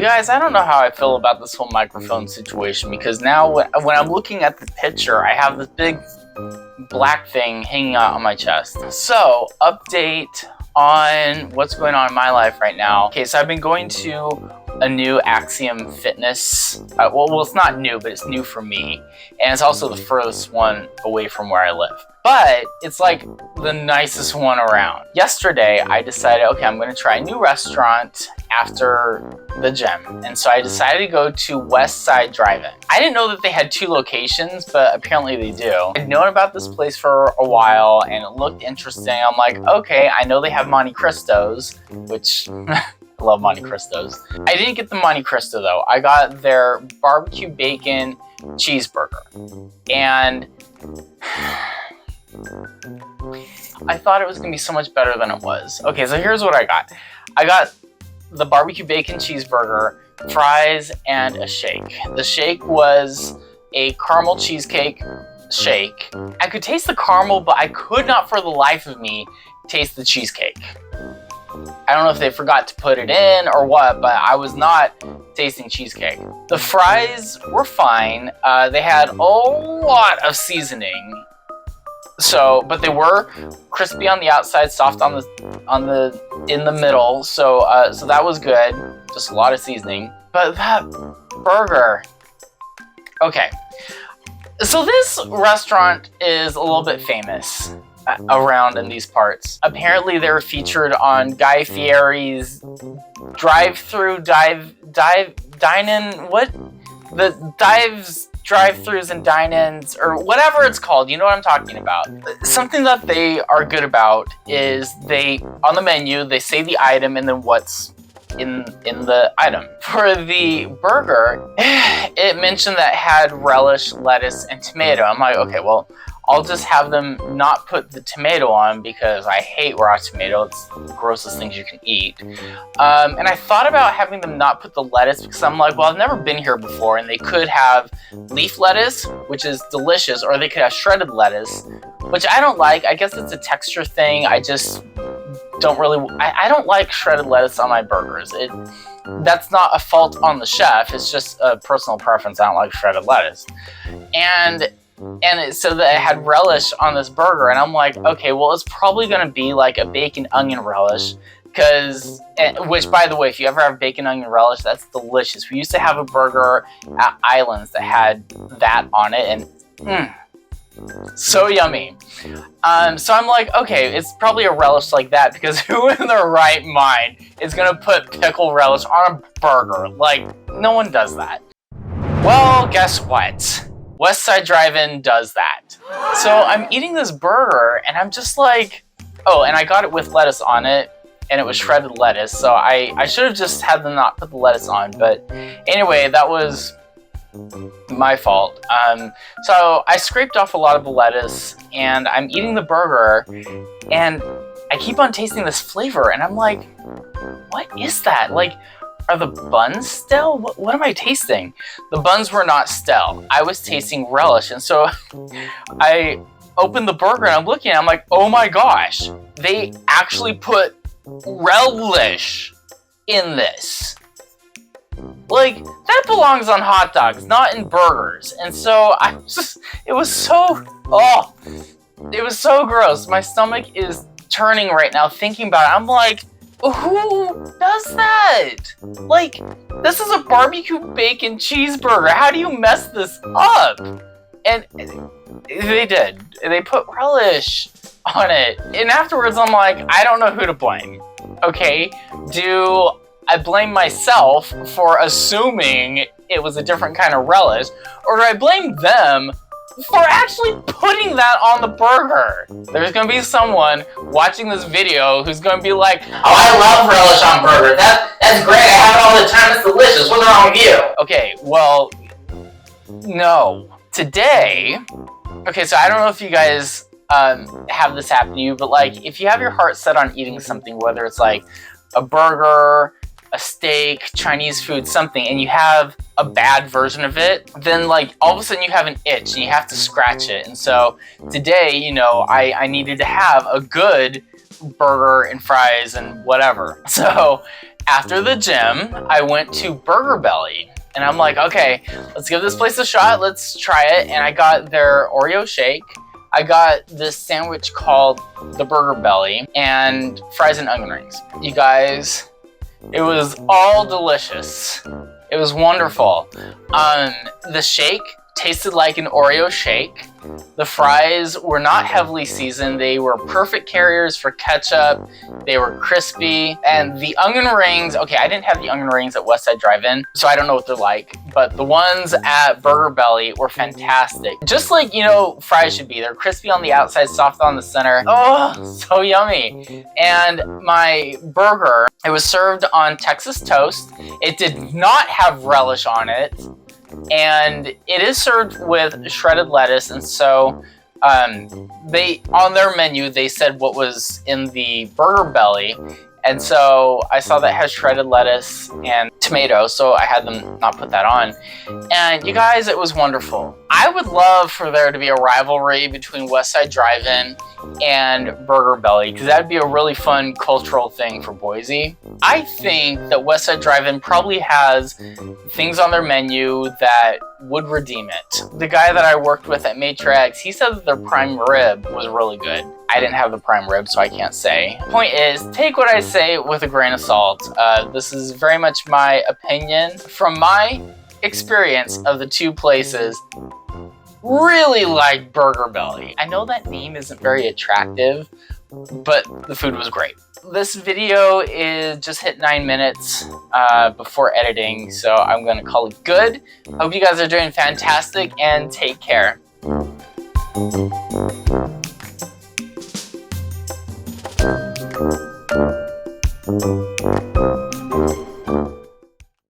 You guys, I don't know how I feel about this whole microphone situation, because now when I'm looking at the picture, I have this big black thing hanging out on my chest. So, update on what's going on in my life right now. Okay, so I've been going to a new Axiom Fitness. Well, it's not new, but it's new for me. And it's also the furthest one away from where I live. But it's like the nicest one around. Yesterday, I decided, okay, I'm gonna try a new restaurant after the gym. And so I decided to go to West Side Drive-In. I didn't know that they had 2 locations, but apparently they do. I'd known about this place for a while and it looked interesting. I'm like, okay, I know they have Monte Cristos, which I love Monte Cristos. I didn't get the Monte Cristo though. I got their barbecue bacon cheeseburger. And I thought it was gonna be so much better than it was. Okay, so here's what I got. I got the barbecue bacon cheeseburger, fries, and a shake. The shake was a caramel cheesecake shake. I could taste the caramel, but I could not for the life of me taste the cheesecake. I don't know if they forgot to put it in or what, but I was not tasting cheesecake. The fries were fine. They had a lot of seasoning. So, but they were crispy on the outside, soft in the middle. So that was good. Just a lot of seasoning. But that burger. Okay. So this restaurant is a little bit famous around in these parts. Apparently they were featured on Guy Fieri's dine-in, what? The drive-throughs and dine-ins, or whatever it's called, you know what I'm talking about. Something that they are good about is on the menu, they say the item and then what's in the item. For the burger, it mentioned that it had relish, lettuce, and tomato. I'm like, okay, well, I'll just have them not put the tomato on because I hate raw tomato. It's the grossest things you can eat. And I thought about having them not put the lettuce because I'm like, well, I've never been here before, and they could have leaf lettuce, which is delicious, or they could have shredded lettuce, which I don't like. I guess it's a texture thing. I just don't really, I don't like shredded lettuce on my burgers. That's not a fault on the chef. It's just a personal preference. I don't like shredded lettuce. So that it had relish on this burger, and I'm like, okay, well, it's probably gonna be like a bacon onion relish, which, by the way, if you ever have bacon onion relish, that's delicious. We used to have a burger at Islands that had that on it, and so yummy. So I'm like, okay, it's probably a relish like that, because who in their right mind is gonna put pickle relish on a burger? Like, no one does that. Well, guess what? West Side Drive-In does that. So I'm eating this burger and I'm just like, oh, and I got it with lettuce on it, and it was shredded lettuce, so I should have just had them not put the lettuce on, but anyway, that was my fault. So I scraped off a lot of the lettuce and I'm eating the burger and I keep on tasting this flavor and I'm like, what is that? Like, are the buns stale? What am I tasting? The buns were not stale. I was tasting relish. And so I opened the burger and I'm looking and I'm like, oh my gosh, they actually put relish in this. Like, that belongs on hot dogs, not in burgers. And so it was so gross. My stomach is turning right now thinking about it. I'm like, who does that? Like, this is a barbecue bacon cheeseburger. How do you mess this up? And they did. They put relish on it. And afterwards, I'm like, I don't know who to blame. Okay? Do I blame myself for assuming it was a different kind of relish? Or do I blame them for actually putting that on the burger? There's gonna be someone watching this video who's gonna be like, oh, I love relish on burgers. That's great. I have it all the time. It's delicious. What's wrong with you? Okay, well, no. Today, okay, so I don't know if you guys have this happen to you, but like, if you have your heart set on eating something, whether it's like a burger, a steak, Chinese food, something, and you have a bad version of it, then like all of a sudden you have an itch and you have to scratch it. And so today, you know, I needed to have a good burger and fries and whatever. So after the gym, I went to Burger Belly. And I'm like, okay, let's give this place a shot. Let's try it. And I got their Oreo shake. I got this sandwich called the Burger Belly and fries and onion rings. You guys, it was all delicious. It was wonderful. The shake tasted like an Oreo shake. The fries were not heavily seasoned. They were perfect carriers for ketchup. They were crispy. And the onion rings, okay, I didn't have the onion rings at Westside Drive-In, so I don't know what they're like. But the ones at Burger Belly were fantastic. Just like, you know, fries should be. They're crispy on the outside, soft on the center. Oh, so yummy. And my burger, it was served on Texas toast. It did not have relish on it. And it is served with shredded lettuce, and so they on their menu they said what was in the Burger Belly, and so I saw that has shredded lettuce and tomato, so I had them not put that on. And you guys, it was wonderful. I would love for there to be a rivalry between Westside Drive-In and Burger Belly, because that'd be a really fun cultural thing for Boise. I think that Westside Drive-In probably has things on their menu that would redeem it. The guy that I worked with at Matrix, he said that their prime rib was really good. I didn't have the prime rib, so I can't say. Point is, take what I say with a grain of salt. This is very much my opinion. From my experience of the two places, really like Burger Belly. I know that name isn't very attractive, but the food was great. This video is just hit 9 minutes before editing, so I'm gonna call it good. Hope you guys are doing fantastic and take care.